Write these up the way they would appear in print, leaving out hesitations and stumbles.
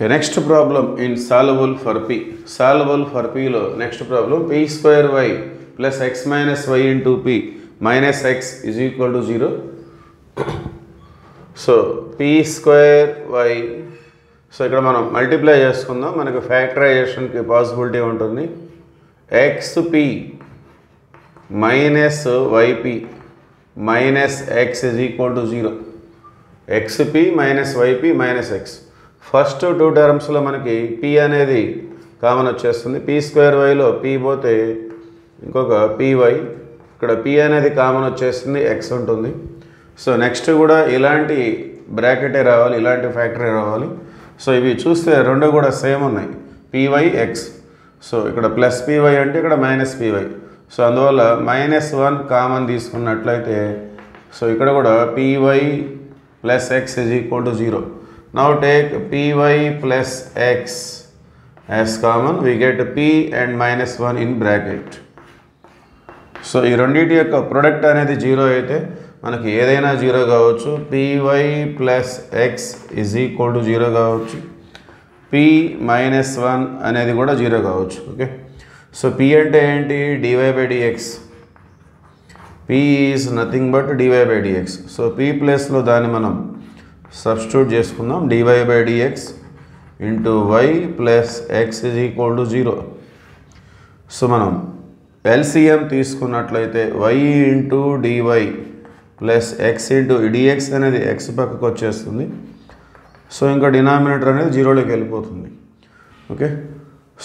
Okay, next problem in solvable for p. Solvable for p lo next problem p square y plus x minus y into p minus x is equal to 0. So p square y, so ఇక్కడ మనం multiply చేసుకుందాం, మనకు ఫ్యాక్టరైజేషన్కి possibility ఉంటుంది. xp minus yp minus x is equal to 0. xp minus yp minus x. First two టర్మ్స్లో మనకి p అనేది common వచ్చేస్తుంది. p స్క్వేర్ వైలో p పోతే ఇంకొక py, ఇక్కడ p అనేది కామన్ వచ్చేస్తుంది, x ఉంటుంది. సో నెక్స్ట్ కూడా ఇలాంటి బ్రాకెటే రావాలి, ఇలాంటి ఫ్యాక్టరీ రావాలి. సో ఇవి చూస్తే రెండు కూడా సేమ్ ఉన్నాయి, py x. సో ఇక్కడ ప్లస్ py అంటే ఇక్కడ మైనస్ py. సో అందువల్ల -1 కామన్ తీసుకున్నట్లయితే సో ఇక్కడ కూడా py plus x is equal to 0. Now take py plus x as common, we get p and -1 in bracket. So ఈ రెండింటి యొక్క ప్రొడక్ట్ అనేది 0 అయితే మనకి ఏదైనా 0 కావచ్చు. py plus x is equal to 0 కావచ్చు, p -1 అనేది కూడా 0 కావచ్చు. ఓకే, సో p అంటే ఏంటి? dy by dx. p is nothing but dy by dx. So p ప్లస్లో దాన్ని మనం సబ్స్టిట్యూట్ చేసుకుందాం, dy by dx into y plus x is equal to 0. So మనం LCM తీసుకున్నట్లయితే y into dy plus x into dx అనేది x పక్కకు వచ్చేస్తుంది. So ఇంకా డినామినేటర్ అనేది 0లోకి వెళ్ళిపోతుంది. ఓకే,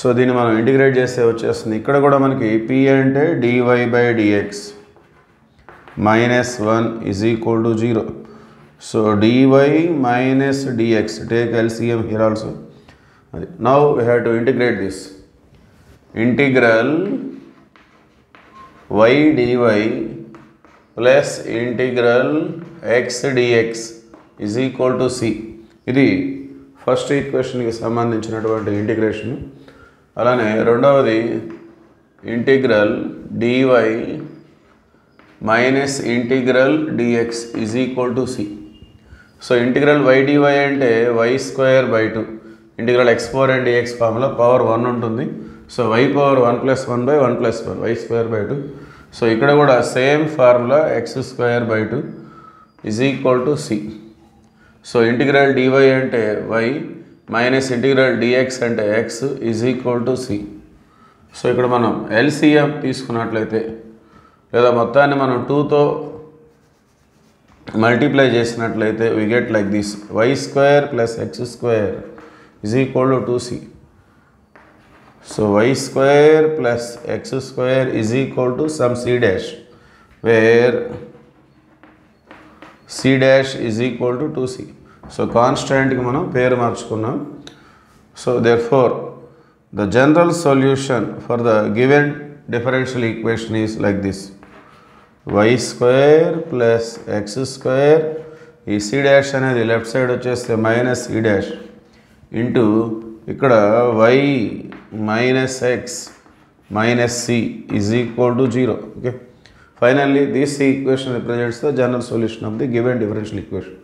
సో దీన్ని మనం ఇంటిగ్రేట్ చేస్తే వచ్చేస్తుంది. ఇక్కడ కూడా మనకి p అంటే dy by dx -1 is equal to 0. So dy minus dx, take LCM here also. Now we have to integrate this. Integral y dy plus integral x dx is equal to c. ఇది first ఈక్వేషన్కి సంబంధించినటువంటి integration. అలానే రెండవది integral dy minus integral dx is equal to c. So integral y dy అంటే y square by 2, integral x power and dx formula power 1 ఉంటుంది. So y power 1 + 1 / 1 + 1 y square by 2. So ఇక్కడ కూడా same formula x square by 2 is equal to c. So integral dy అంటే y minus integral dx అంటే x is equal to c. So ఇక్కడ మనం LCM తీసుకున్నట్లయితే లేదా మొత్తాన్ని మనం 2తో మల్టిప్లై చేసినట్లయితే we get like this, y square plus x square is equal to 2c. So y square plus x square is equal to some c dash, where c dash is equal to 2c. So constant ki manam పేరు మార్చుకున్నాం. So therefore the general solution for the given differential equation is like this, y square plus x square, ఈ c dash అనేది left side వచ్చేస్తే minus c dash into ఇక్కడ y minus x minus c is equal to 0. Okay, finally this equation represents the general solution of the given differential equation.